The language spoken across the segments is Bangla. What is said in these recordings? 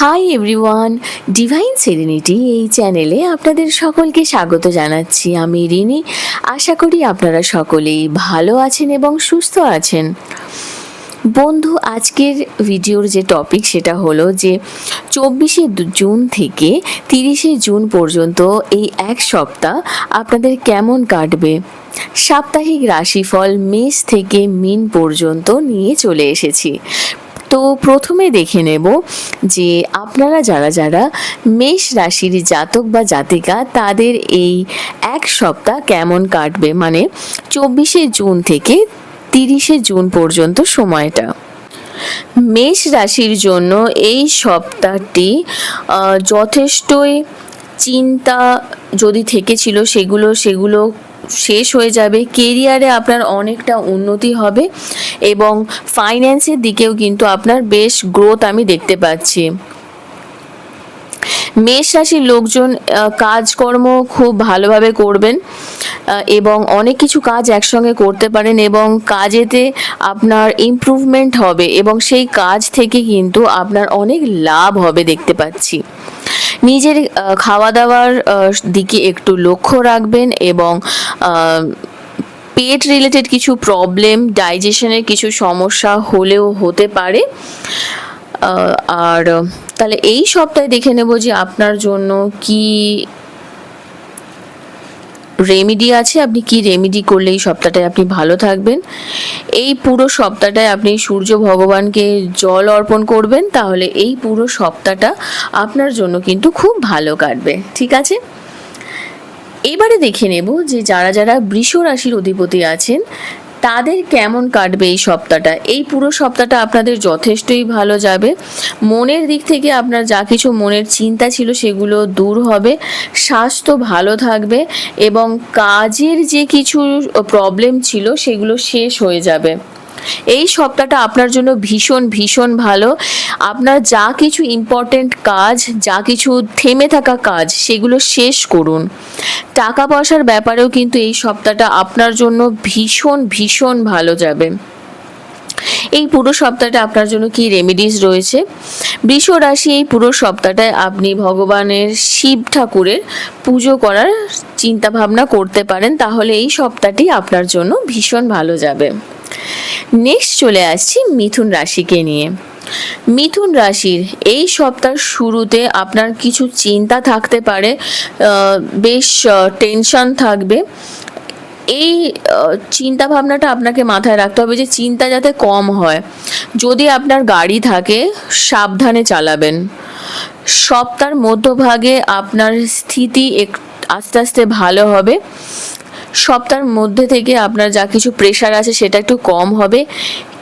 হাই এভরিওয়ান, ডিভাইন সেরেনিটি এই চ্যানেলে আপনাদের সকলকে স্বাগত জানাচ্ছি। আমি রিনি। আশা করি আপনারা সকলেই ভালো আছেন এবং সুস্থ আছেন। বন্ধু, আজকের ভিডিওর যে টপিক সেটা হলো যে 24শে জুন থেকে 30শে জুন পর্যন্ত এই এক সপ্তাহ আপনাদের কেমন কাটবে। সাপ্তাহিক রাশিফল মেষ থেকে মীন পর্যন্ত নিয়ে চলে এসেছি। তো প্রথমে দেখে নেব যে আপনারা যারা মেষ রাশির জাতক বা জাতিকা তাদের এই এক সপ্তাহ কেমন কাটবে, মানে 24শে জুন থেকে 30শে জুন পর্যন্ত সময়টা। মেষ রাশির জন্য এই সপ্তাহটি যথেষ্টই চিন্তা যদি থেকেছিল সেগুলো শেষ হয়ে যাবে। কেরিয়ারে আপনার অনেকটা উন্নতি হবে এবং ফাইন্যান্সের দিকেও কিন্তু আপনার বেশ গ্রোথ আমি দেখতে পাচ্ছি। মেষ রাশির লোকজন কাজকর্ম খুব ভালোভাবে করবেন এবং অনেক কিছু কাজ একসঙ্গে করতে পারেন এবং কাজেতে আপনার ইমপ্রুভমেন্ট হবে এবং সেই কাজ থেকে কিন্তু আপনার অনেক লাভ হবে দেখতে পাচ্ছি। নিজের খাওয়া দাওয়ার দিকে একটু লক্ষ্য রাখবেন এবং পেট রিলেটেড কিছু প্রবলেম, ডাইজেশনের কিছু সমস্যা হলেও হতে পারে। আর তাহলে এই সপ্তাহে দেখে নেব যে আপনার জন্য কি রেমেডি আছে, আপনি কি রেমেডি করলে এই সপ্তাহটায় আপনি ভালো থাকবেন। এই পুরো সপ্তাহটায় আপনি সূর্য ভগবানকে জল অর্পণ করবেন, তাহলে এই পুরো সপ্তাহটা আপনার জন্য কিন্তু খুব ভালো কাটবে। ঠিক আছে, এবারে দেখে নেব যে যারা বৃষ রাশির অধিপতি আছেন তাদের কেমন কাটবে এই সপ্তাহটা। এই পুরো সপ্তাহটা আপনাদের যথেষ্টই ভালো যাবে। মনের দিক থেকে আপনার যা কিছু মনের চিন্তা ছিল সেগুলো দূর হবে, স্বাস্থ্য ভালো থাকবে এবং কাজের যে কিছু প্রবলেম ছিল সেগুলো শেষ হয়ে যাবে। এই সপ্তাহটা আপনার জন্য ভীষণ ভীষণ ভালো। আপনার যা কিছু ইম্পর্টেন্ট কাজ, যা কিছু থেমে থাকা কাজ সেগুলো শেষ করুন। টাকা পয়সার ব্যাপারেও কিন্তু এই সপ্তাহটা আপনার জন্য ভীষণ ভীষণ ভালো যাবে। এই পুরো সপ্তাহটা আপনার জন্য কি রেমেডিস রয়েছে। বৃষ রাশি এই পুরো সপ্তাহটায় আপনি ভগবানের শিব ঠাকুরের পুজো করার চিন্তা ভাবনা করতে পারেন, তাহলে এই সপ্তাহটি আপনার জন্য ভীষণ ভালো যাবে। নেক্সট চলে আসছি মিথুন রাশিকে নিয়ে। মিথুন রাশির এই সপ্তাহের শুরুতে আপনার কিছু চিন্তা থাকতে পারে, বেশ টেনশন থাকবে। এই চিন্তা ভাবনাটা আপনাকে মাথায় রাখতে হবে যে চিন্তা যাতে কম হয়। যদি আপনার গাড়ি থাকে সাবধানে চালাবেন। সপ্তাহের মধ্যভাগে আপনার স্থিতি আস্তে আস্তে ভালো হবে। সপ্তাহের মধ্যে থেকে আপনার যা কিছু প্রেশার আছে সেটা একটু কম হবে।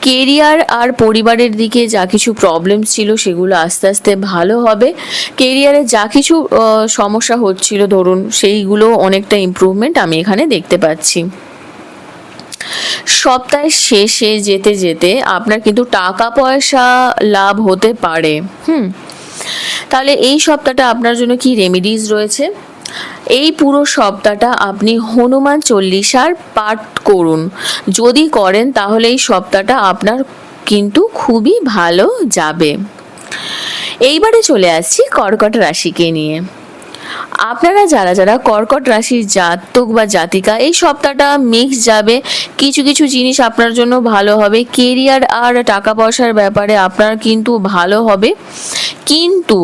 কেরিয়ার আর পরিবারের দিকে যা কিছু প্রবলেম ছিল সেগুলো আস্তে আস্তে ভালো হবে। কেরিয়ারে যা কিছু সমস্যা হচ্ছিল ধরুন, সেইগুলো অনেকটা ইমপ্রুভমেন্ট আমি এখানে দেখতে পাচ্ছি। সপ্তাহের শেষে যেতে যেতে আপনার কিন্তু টাকা পয়সা লাভ হতে পারে। তাহলে এই সপ্তাহটা আপনার জন্য কি রেমেডিস রয়েছে। এই পুরো সপ্তাহটা আপনি হনুমান চল্লিশার পাঠ করুন। যদি করেন তাহলে এই সপ্তাহটা আপনার কিন্তু খুবই ভালো যাবে। এইবারে চলে আসছি কর্কট রাশিকে নিয়ে। আপনারা যারা কর্কট রাশির জাতক বা জাতিকা এই সপ্তাহটা মিক্স যাবে। কিছু কিছু জিনিস আপনার জন্য ভালো হবে। কেরিয়ার আর টাকা পয়সার ব্যাপারে আপনার কিন্তু ভালো হবে, কিন্তু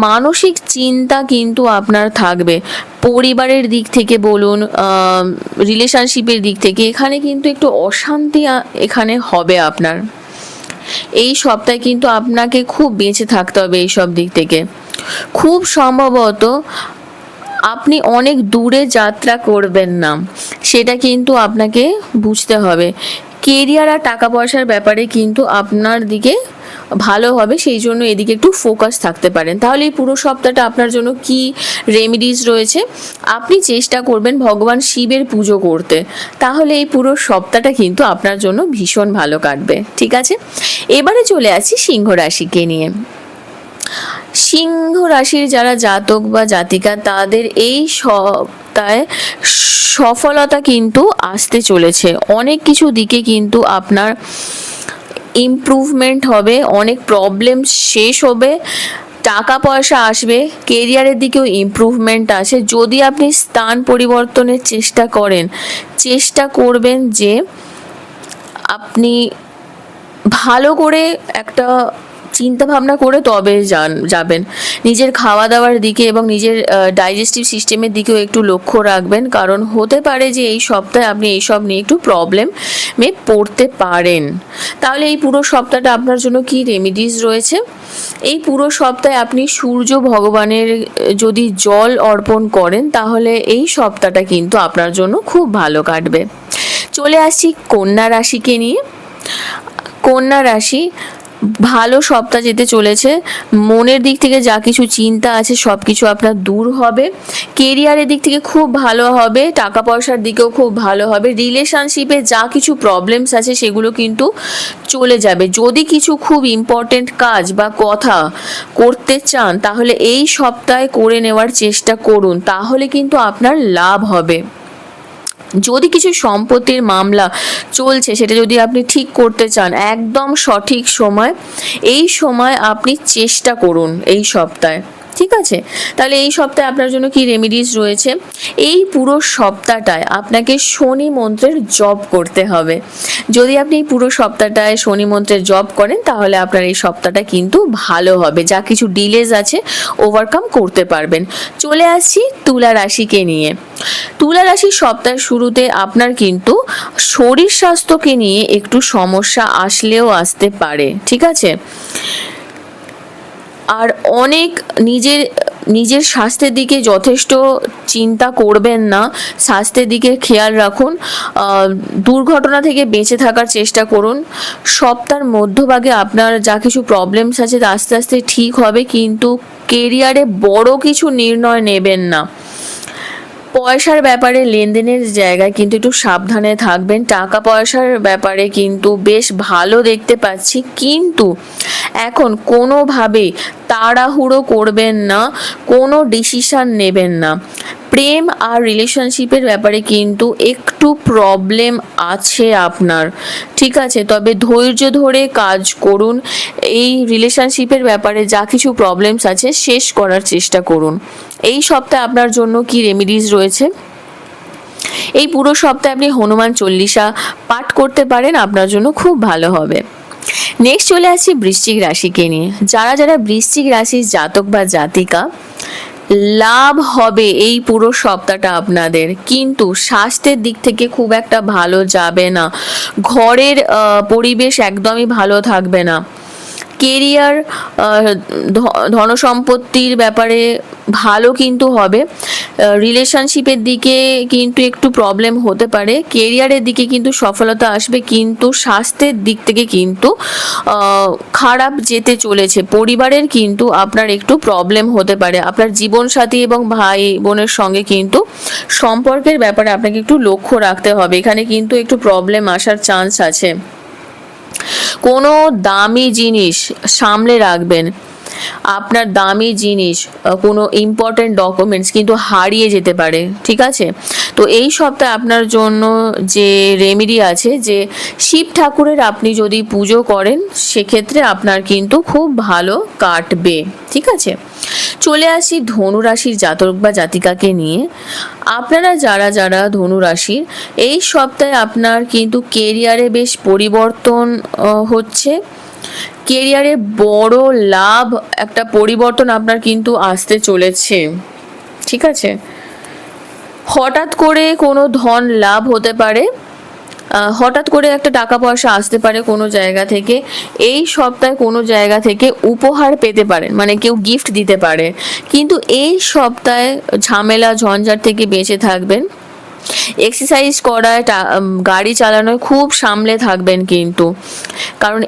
মানসিক চিন্তা কিন্তু আপনার থাকবে। পরিবারের দিক থেকে বলুন, রিলেশনশিপের দিক থেকে এখানে কিন্তু একটু অশান্তি এখানে হবে আপনার। এই সপ্তাহে কিন্তু আপনাকে খুব বেঁচে থাকতে হবে এই সব দিক থেকে। খুব সম্ভবত আপনি অনেক দূরে যাত্রা করবেন না, সেটা কিন্তু আপনাকে বুঝতে হবে। কেরিয়ার আর টাকা পয়সার ব্যাপারে কিন্তু আপনার দিকে ভালো হবে, সেই জন্য এদিকে একটু ফোকাস থাকতে পারেন। তাহলে এই পুরো সপ্তাহটা আপনার জন্য কি রেমেডিস রয়েছে, আপনি চেষ্টা করবেন ভগবান শিবের পুজো করতে, তাহলে এই পুরো সপ্তাহটা কিন্তু আপনার জন্য ভীষণ ভালো কাটবে। ঠিক আছে, এবারে চলে আসি সিংহ রাশিকে নিয়ে। সিংহ রাশির যারা জাতক বা জাতিকা তাদের এই সপ্তাহে সফলতা কিন্তু আসতে চলেছে। অনেক কিছু দিকে কিন্তু আপনার ইমপ্রুভমেন্ট হবে, অনেক প্রবলেম শেষ হবে, টাকা পয়সা আসবে, কেরিয়ারের দিকেও ইমপ্রুভমেন্ট আছে। যদি আপনি স্থান পরিবর্তনের চেষ্টা করবেন যে আপনি ভালো করে একটা চিন্তা ভাবনা করে তবে যাবেন। নিজের খাওয়া দাওয়ার দিকে এবং নিজের ডাইজেস্টিভ সিস্টেমের দিকেও একটু লক্ষ্য রাখবেন, কারণ হতে পারে যে এই সপ্তাহে আপনি এইসব নিয়ে একটু প্রবলেমে পড়তে পারেন। তাহলে এই পুরো সপ্তাহটা আপনার জন্য কি রেমিডিস রয়েছে? এই পুরো সপ্তাহে আপনি সূর্য ভগবানের যদি জল অর্পণ করেন তাহলে এই সপ্তাহটা কিন্তু আপনার জন্য খুব ভালো কাটবে। চলে আসছি কন্যা রাশিকে নিয়ে। কন্যা রাশি, ভালো সপ্তাহ যেতে চলেছে। মনের দিক থেকে যা কিছু চিন্তা আছে সব কিছু আপনার দূর হবে। কেরিয়ারের দিক থেকে খুব ভালো হবে, টাকা পয়সার দিকেও খুব ভালো হবে। রিলেশনশিপে যা কিছু প্রবলেমস আছে সেগুলো কিন্তু চলে যাবে। যদি কিছু খুব ইম্পর্টেন্ট কাজ বা কথা করতে চান তাহলে এই সপ্তাহে করে নেওয়ার চেষ্টা করুন, তাহলে কিন্তু আপনার লাভ হবে। যদি কিছু সম্পত্তির মামলা চলছে সেটা যদি আপনি ঠিক করতে চান, একদম সঠিক সময়, এই সময় আপনি চেষ্টা করুন এই সপ্তাহে, ঠিক আছে? তাহলে এই সপ্তাহে আপনার জন্য কি রেমিডিস রয়েছে? এই পুরো সপ্তাহটায় আপনাকে শনি মন্ত্রের জপ করতে হবে। যদি আপনি এই পুরো সপ্তাহটায় শনি মন্ত্রের জপ করেন তাহলে আপনার এই সপ্তাহটা কিন্তু ভালো হবে। যা কিছু ডিলেজ আছে ওভারকাম করতে পারবেন। চলে আসছি তুলা রাশিকে নিয়ে। তুলা রাশির সপ্তাহের শুরুতে আপনার কিন্তু শরীর স্বাস্থ্যকে নিয়ে একটু সমস্যা আসলেও আসতে পারে, ঠিক আছে? আর অনেক নিজের স্বাস্থ্যের দিকে যথেষ্ট চিন্তা করবেন না, স্বাস্থ্যের দিকে খেয়াল রাখুন। দুর্ঘটনা থেকে বেঁচে থাকার চেষ্টা করুন। সপ্তাহের মধ্যভাগে আপনার যা কিছু প্রবলেমস আছে তা আস্তে আস্তে ঠিক হবে, কিন্তু কেরিয়ারে বড় কিছু নির্ণয় নেবেন না। পয়সার ব্যাপারে লেনদেনের জায়গায় কিন্তু একটু সাবধানে থাকবেন। টাকা পয়সার ব্যাপারে কিন্তু বেশ ভালো দেখতে পাচ্ছি, কিন্তু এখন কোনোভাবে তাড়াহুড়ো করবেন না, কোনো ডিসিশন নেবেন না। প্রেম আর রিলেশনশিপের ব্যাপারে কিন্তু একটু প্রবলেম আছে আপনার, ঠিক আছে? তবে ধৈর্য ধরে কাজ করুন। এই রিলেশনশিপের ব্যাপারে যা কিছু প্রবলেমস আছে শেষ করার চেষ্টা করুন। এই সপ্তাহে আপনার জন্য কি রেমিডিস রয়েছে? এই পুরো সপ্তাহে আপনি হনুমান চল্লিশা পাঠ করতে পারেন, আপনার জন্য খুব ভালো হবে। নেক্সট চলে আসছি বৃশ্চিক রাশিকে নিয়ে। যারা বৃশ্চিক রাশির জাতক বা জাতিকা, লাভ হবে এই পুরো সপ্তাহটা আপনাদের, কিন্তু স্বাস্থ্যের দিক থেকে খুব একটা ভালো যাবে না। ঘরের পরিবেশ একদমই ভালো থাকবে না। কেরিয়ার, ধনসম্পত্তির ব্যাপারে ভালো কিন্তু হবে। রিলেশনশিপের দিকে কিন্তু একটু প্রবলেম হতে পারে। কেরিয়ারের দিকে কিন্তু সফলতা আসবে, কিন্তু স্বাস্থ্যের দিক থেকে কিন্তু খারাপ যেতে চলেছে। পরিবারের কিন্তু আপনার একটু প্রবলেম হতে পারে। আপনার জীবনসাথী এবং ভাই বোনের সঙ্গে কিন্তু সম্পর্কের ব্যাপারে আপনাকে একটু লক্ষ্য রাখতে হবে। এখানে কিন্তু একটু প্রবলেম আসার চান্স আছে। কোনো দামি জিনিস সামলে রাখবেন। আপনার দামি জিনিস, কোনো ইম্পর্টেন্ট ডকুমেন্টস কিন্তু হারিয়ে যেতে পারে, ঠিক আছে? তো এই সপ্তাহে আপনার জন্য যে রেমেডি আছে, যে শিব ঠাকুরের আপনি যদি পুজো করেন সেক্ষেত্রে আপনার কিন্তু খুব ভালো কাটবে, ঠিক আছে? চলে আসি ধনুরাশির জাতক বা জাতিকাকে নিয়ে। আপনারা যারা ধনুরাশির, এই সপ্তাহে আপনার কিন্তু কেরিয়ারে বেশ পরিবর্তন হচ্ছে। কেরিয়ারে বড় লাভ, একটা পরিবর্তন আপনার কিন্তু আসতে চলেছে, ঠিক আছে? হঠাৎ করে কোনো ধন লাভ হতে পারে, হঠাৎ করে একটা টাকা পয়সা আসতে পারে কোনো জায়গা থেকে। এই সপ্তাহে কোনো জায়গা থেকে উপহার পেতে পারেন, মানে কেউ গিফট দিতে পারে। কিন্তু এই সপ্তাহে ঝামেলা ঝঞ্ঝাট থেকে বেঁচে থাকবেন। এক্সারসাইজ করায়, গাড়ি চালানোয় খুব সামলে থাকবেন কিন্তু, কারণ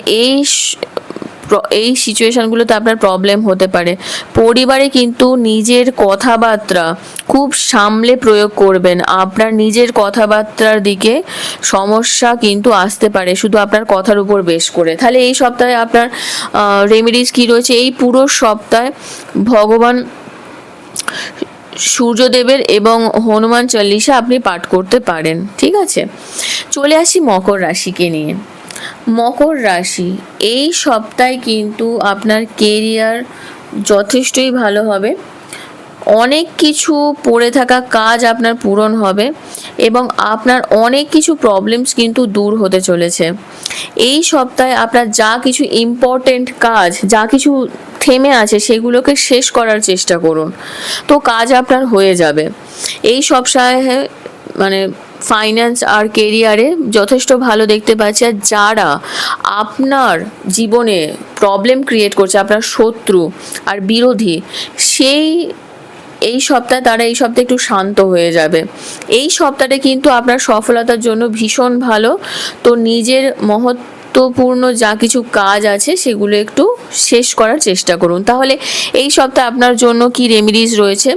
এই সিচুয়েশনগুলোতে আপনার প্রবলেম হতে পারে। পরিবারে কিন্তু নিজের কথাবার্তা খুব সামলে প্রয়োগ করবেন। আপনার নিজের কথাবার্তার দিকে সমস্যা কিন্তু আসতে পারে শুধু আপনার কথার উপর বেশ করে। তাহলে এই সপ্তাহে আপনার রেমেডিস কি রয়েছে? এই পুরো সপ্তাহে ভগবান সূর্যদেবের এবং হনুমান চল্লিশা আপনি পাঠ করতে পারেন, ঠিক আছে? চলে আসি মকর রাশিকে নিয়ে। মকর রাশি, এই সপ্তাহে কিন্তু আপনার কেরিয়ার যথেষ্টই ভালো হবে। অনেক কিছু পড়ে থাকা কাজ আপনার পূরণ হবে এবং আপনার অনেক কিছু প্রবলেমস কিন্তু দূর হতে চলেছে। এই সপ্তাহে আপনার যা কিছু ইম্পর্টেন্ট কাজ, যা কিছু থেমে আছে সেগুলোকে শেষ করার চেষ্টা করুন, তো কাজ আপনার হয়ে যাবে। এই সপ্তাহে মানে ফাইন্যান্স আর কেরিয়ারে যথেষ্ট ভালো দেখতে পাচ্ছি। আর যারা আপনার জীবনে প্রবলেম ক্রিয়েট করছে, আপনার শত্রু আর বিরোধী, এই সপ্তাহে তারা এই সপ্তাহে একটু শান্ত হয়ে যাবে। এই সপ্তাহটা কিন্তু আপনার সফলতার জন্য ভীষণ ভালো। তো নিজের মহত্বপূর্ণ যা কিছু কাজ আছে সেগুলো একটু শেষ করার চেষ্টা করুন। তাহলে এই সপ্তাহে আপনার জন্য কি রেমেডিস রয়েছে?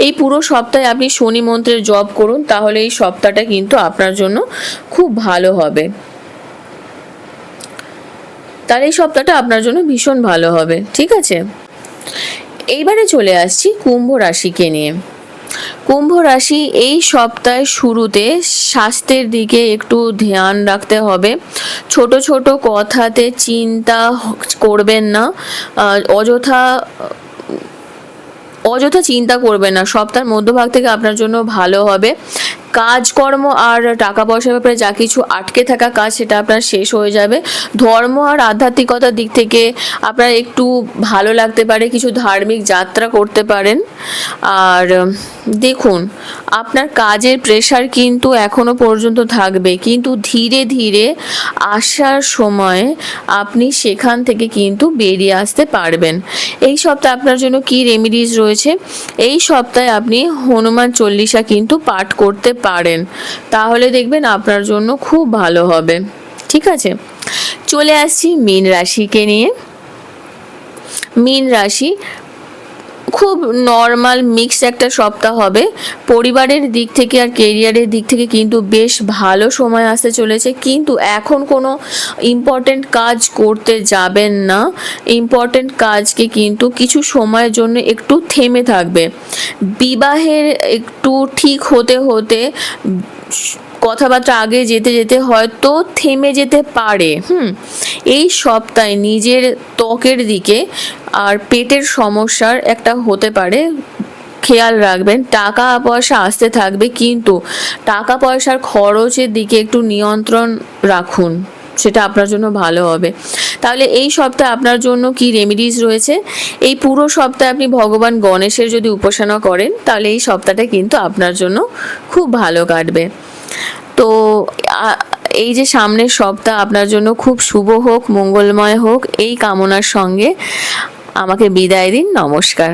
এই পুরো সপ্তাহে আপনি শনি মন্ত্রের জপ করুন, তাহলে এই সপ্তাহটা কিন্তু আপনার জন্য খুব ভালো হবে। তাহলে এই সপ্তাহটা আপনার জন্য ভীষণ ভালো হবে, ঠিক আছে? এইবারে চলে আসছি কুম্ভ রাশিকে নিয়ে। কুম্ভ রাশি এই সপ্তাহের শুরুতে স্বাস্থ্যের দিকে একটু ধ্যান রাখতে হবে। ছোট ছোট কথাতে চিন্তা করবেন না, অযথা চিন্তা করবেন না। সপ্তাহের মধ্যভাগ থেকে আপনার জন্য ভালো হবে। কাজকর্ম আর টাকা পয়সার ব্যাপারে যা কিছু আটকে থাকা কাজ সেটা আপনার শেষ হয়ে যাবে। ধর্ম আর আধ্যাত্মিকতার দিক থেকে আপনার একটু ভালো লাগতে পারে, কিছু ধার্মিক যাত্রা করতে পারেন। আর দেখুন, আপনার কাজের প্রেশার কিন্তু এখনো পর্যন্ত থাকবে, কিন্তু ধীরে ধীরে আসার সময় আপনি সেখান থেকে কিন্তু বেরিয়ে আসতে পারবেন। এই সপ্তাহে আপনার জন্য কি রেমেডিস রয়েছে? এই সপ্তাহে আপনি হনুমান চল্লিশা কিন্তু পাঠ করতে পারেন, তাহলে দেখবেন আপনার জন্য খুব ভালো হবে, ঠিক আছে? চলে আসছি মীন রাশিকে নিয়ে। মীন রাশি খুব নর্মাল মিক্স একটা সপ্তাহ হবে। পরিবারের দিক থেকে আর কেরিয়ারের দিক থেকে কিন্তু বেশ ভালো সময় আসতে চলেছে, কিন্তু এখন কোনো ইম্পর্টেন্ট কাজ করতে যাবেন না। ইম্পর্টেন্ট কাজকে কিন্তু কিছু সময়ের জন্য একটু থেমে থাকবে। বিবাহের একটু ঠিক হতে হতে কথাবার্তা আগে যেতে যেতে হয়তো থেমে যেতে পারে। এই সপ্তাহে নিজের ত্বকের দিকে আর পেটের সমস্যার একটা হতে পারে, খেয়াল রাখবেন। টাকা পয়সা আসতে থাকবে, কিন্তু টাকা পয়সার খরচের দিকে একটু নিয়ন্ত্রণ রাখুন, সেটা আপনার জন্য ভালো হবে। তাহলে এই সপ্তাহে আপনার জন্য কি রেমেডিস রয়েছে? এই পুরো সপ্তাহে আপনি ভগবান গণেশের যদি উপাসনা করেন, তাহলে এই সপ্তাহটা কিন্তু আপনার জন্য খুব ভালো কাটবে। তো এই যে সামনের সপ্তাহ আপনার জন্য খুব শুভ হোক, মঙ্গলময় হোক, এই কামনার সঙ্গে আমাকে বিদায় দিন। নমস্কার।